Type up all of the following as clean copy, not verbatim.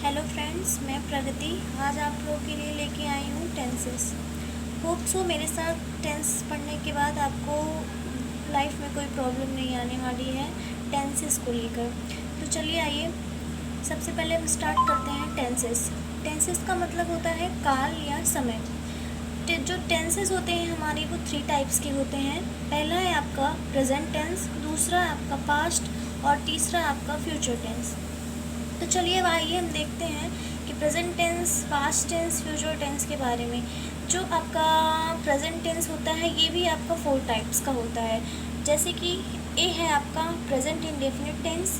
Hello friends, मैं प्रगति आज आप लोगों के लिए लेके आई हूँ टेंसेस। होप सो मेरे साथ टेंस पढ़ने के बाद आपको लाइफ में कोई प्रॉब्लम नहीं आने वाली है टेंसेस को लेकर। तो चलिए आइए, सबसे पहले हम स्टार्ट करते हैं टेंसेस। टेंसेस का मतलब होता है काल या समय। जो टेंसेस होते हैं हमारे वो 3 टाइप्स के होते हैं। पहला है आपका प्रेजेंट टेंस, दूसरा है आपका पास्ट और तीसरा आपका फ्यूचर टेंस। तो चलिए अब आइए हम देखते हैं कि present tense, past tense, future tense के बारे में। जो आपका प्रेजेंट टेंस होता है ये भी आपका 4 टाइप्स का होता है। जैसे कि ए है आपका present indefinite tense,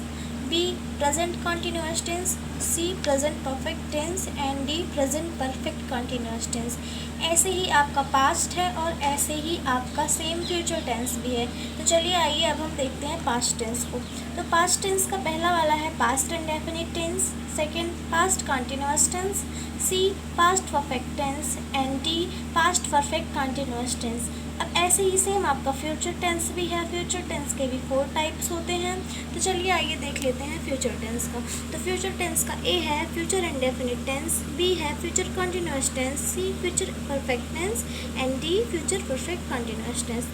B present continuous tense, C present perfect tense and D present perfect continuous tense. ऐसे ही आपका पास्ट है और ऐसे ही आपका सेम फ्यूचर टेंस भी है। तो चलिए आइए अब हम देखते हैं पास्ट टेंस को। तो पास्ट टेंस का पहला वाला है past indefinite tense, second past continuous tense, C past perfect tense and D past perfect continuous tense. अब ऐसे ही सेम आपका फ्यूचर टेंस भी है। फ्यूचर टेंस के भी 4 टाइप्स होते हैं। तो चलिए आइए देख लेते हैं फ्यूचर टेंस का। तो फ्यूचर टेंस का ए है फ्यूचर इंडेफिनिट टेंस, बी है future continuous tense, C future perfect tense and D future perfect continuous tense.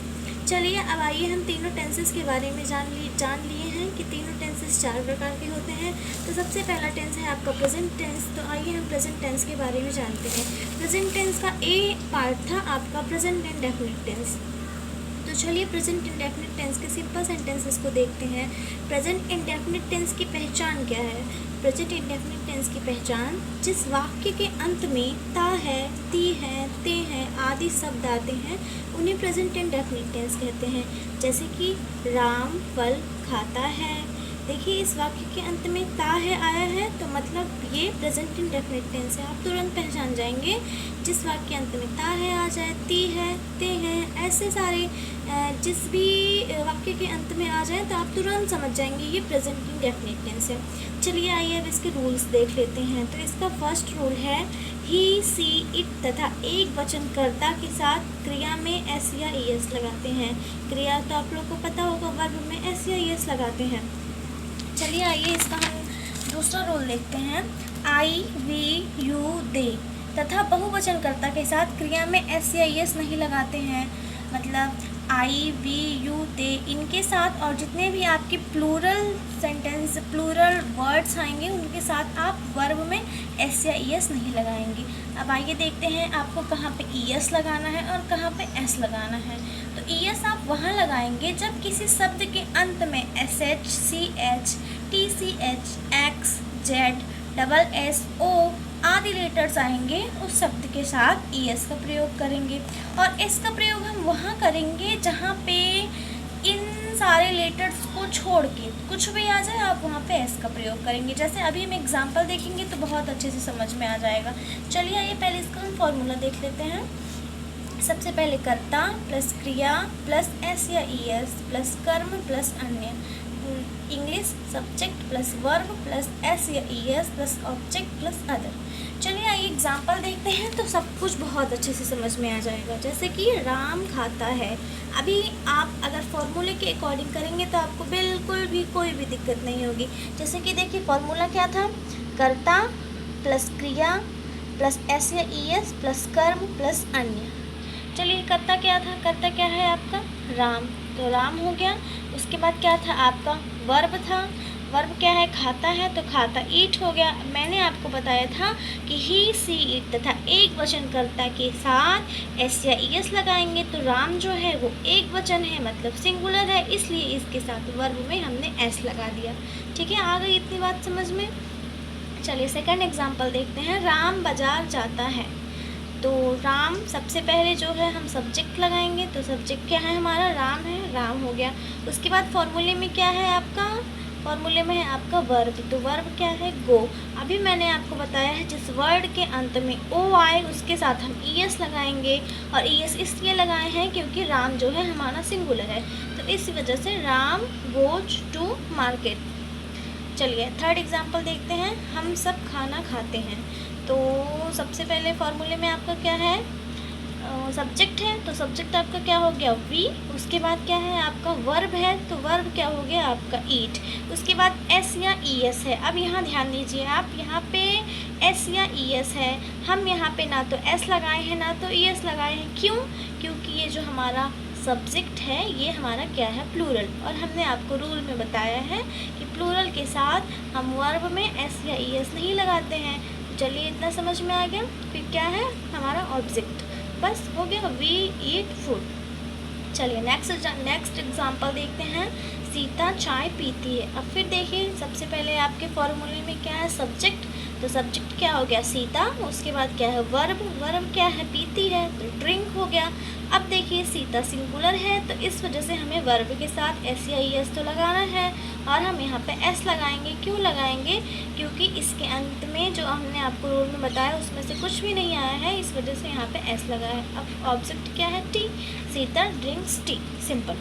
चलिए अब आइए हम तीनों टेंसेस के बारे में जान लिए हैं कि तीनों टेंसेस 4 प्रकार के होते हैं। तो सबसे पहला टेंस है आपका प्रेजेंट टेंस। तो आइए हम प्रेजेंट टेंस के बारे में जानते हैं। प्रेजेंट टेंस का ए पार्ट था आपका प्रेजेंट इंडेफिनिट टेंस। तो चलिए प्रेजेंट इंडेफिनिट टेंस के सिंपल सेंटेंसेस को देखते हैं। प्रेजेंट इंडेफिनिट टेंस की पहचान क्या है? प्रेजेंट इंडेफिनिट टेंस की पहचान, जिस वाक्य के अंत में ता है, ती है, ते हैं आदि शब्द आते हैं उन्हें प्रेजेंट इंडेफिनिट टेंस कहते हैं। जैसे कि राम फल खाता है। देखिए इस वाक्य के अंत में ता है आया है तो मतलब ये प्रेजेंट इंडेफिनिट टेंस है। आप तुरंत पहचान जाएंगे। जिस वाक्य के अंत में ता है आ जाए, ती है, ते हैं, ऐसे सारे जिस भी वाक्य के अंत में आ जाए तो आप तुरंत समझ जाएंगे ये प्रेजेंट इंडेफिनिट टेंस है। चलिए आइए अब इसके रूल्स देख लेते हैं। तो इसका फर्स्ट रूल है ही, सी, इट तथा एक वचन कर्ता के साथ क्रिया में एस या ई एस लगाते हैं। क्रिया तो आप लोग को पता होगा, वर्ब में एस या ई एस लगाते हैं। चलिए आइए इसका हम दूसरा रोल देखते हैं। आई, वी, यू, दे तथा बहुवचन कर्ता के साथ क्रिया में एस या एस नहीं लगाते हैं। मतलब आई, वी, यू, दे इनके साथ और जितने भी आपके प्लूरल सेंटेंस, प्लूरल वर्ड्स आएंगे उनके साथ आप वर्ब में एस या एस नहीं लगाएंगे। अब आइए देखते हैं आपको कहाँ पे ई एस लगाना है और कहाँ पे एस लगाना है। तो ई एस आप वहाँ लगाएंगे जब किसी शब्द के अंत में S H, C H, T C H, X, Z, double S, O आदि लेटर्स आएंगे उस शब्द के साथ ई एस का प्रयोग करेंगे। और एस का प्रयोग हम वहाँ करेंगे जहाँ पे इन सारे लेटर्स को छोड़ के कुछ भी आ जाए आप वहाँ पे एस का प्रयोग करेंगे। जैसे अभी हम एग्जांपल देखेंगे तो बहुत अच्छे से समझ में आ जाएगा। चलिए आइए पहले इसका हम फॉर्मूला देख लेते हैं। सबसे पहले कर्ता प्लस क्रिया प्लस एस या ई एस प्लस कर्म प्लस अन्य, English subject plus verb plus S या E S plus object plus other. चलिए आइए एग्जाम्पल देखते हैं तो सब कुछ बहुत अच्छे से समझ में आ जाएगा। जैसे कि राम खाता है। अभी आप अगर फॉर्मूले के अकॉर्डिंग करेंगे तो आपको बिल्कुल भी कोई भी दिक्कत नहीं होगी। जैसे कि देखिए फॉर्मूला क्या था, कर्ता प्लस क्रिया प्लस एस या ई एस प्लस कर्म प्लस अन्य। चलिए कर्ता क्या था, कर्ता क्या है आपका राम, तो राम हो गया। उसके बाद क्या था आपका वर्ब था, वर्ब क्या है खाता है तो खाता, ईट हो गया। मैंने आपको बताया था कि ही, सी, इट तथा एक वचन कर्ता के साथ एस या ई एस लगाएंगे तो राम जो है वो एक वचन है मतलब सिंगुलर है, इसलिए इसके साथ वर्ब में हमने एस लगा दिया। ठीक है, आ गई इतनी बात समझ में। चलिए सेकंड एग्जाम्पल देखते हैं। राम बाजार जाता है। तो राम सबसे पहले जो है हम सब्जेक्ट लगाएंगे तो सब्जेक्ट क्या है हमारा राम है, राम हो गया। उसके बाद फॉर्मूले में क्या है आपका, फॉर्मूले में है आपका वर्ब, तो वर्ब क्या है गो। अभी मैंने आपको बताया है जिस वर्ड के अंत में ओ आए उसके साथ हम ई एस लगाएंगे और ई एस इसलिए लगाए हैं क्योंकि राम जो है हमारा सिंगुलर है, तो इस वजह से राम गोज टू मार्केट। चलिए थर्ड एग्जाम्पल देखते हैं। हम सब खाना खाते हैं। तो सबसे पहले फॉर्मूले में आपका क्या है सब्जेक्ट है तो सब्जेक्ट आपका क्या हो गया वी, उसके बाद क्या है आपका वर्ब है तो वर्ब क्या हो गया आपका ईट, उसके बाद एस या ई एस है। अब यहाँ ध्यान दीजिए आप, यहाँ पे एस या ई एस है, हम यहाँ पे ना तो एस लगाए हैं ना तो ई एस लगाए हैं, क्यों? क्योंकि ये जो हमारा सब्जेक्ट है ये हमारा क्या है प्लूरल, और हमने आपको रूल में बताया है कि प्लूरल के साथ हम वर्ब में एस या ई एस नहीं लगाते हैं। चलिए इतना समझ में आ गया। फिर क्या है हमारा ऑब्जेक्ट, बस हो गया वी ईट फूड। चलिए नेक्स्ट एग्जांपल देखते हैं। सीता चाय पीती है। अब फिर देखिए सबसे पहले आपके फॉर्मूले में क्या है सब्जेक्ट, तो सब्जेक्ट क्या हो गया सीता, उसके बाद क्या है वर्ब, वर्ब क्या है पीती है तो ड्रिंक हो गया। अब देखिए सीता सिंगुलर है तो इस वजह से हमें वर्ब के साथ एस या ई एस तो लगाना है, और हम यहाँ पे एस लगाएंगे। क्यों लगाएंगे? क्योंकि इसके अंत में जो हमने आपको रूल में बताया उसमें से कुछ भी नहीं आया है, इस वजह से यहाँ पे एस लगा है। अब ऑब्जेक्ट क्या है T, Sita drinks T, simple.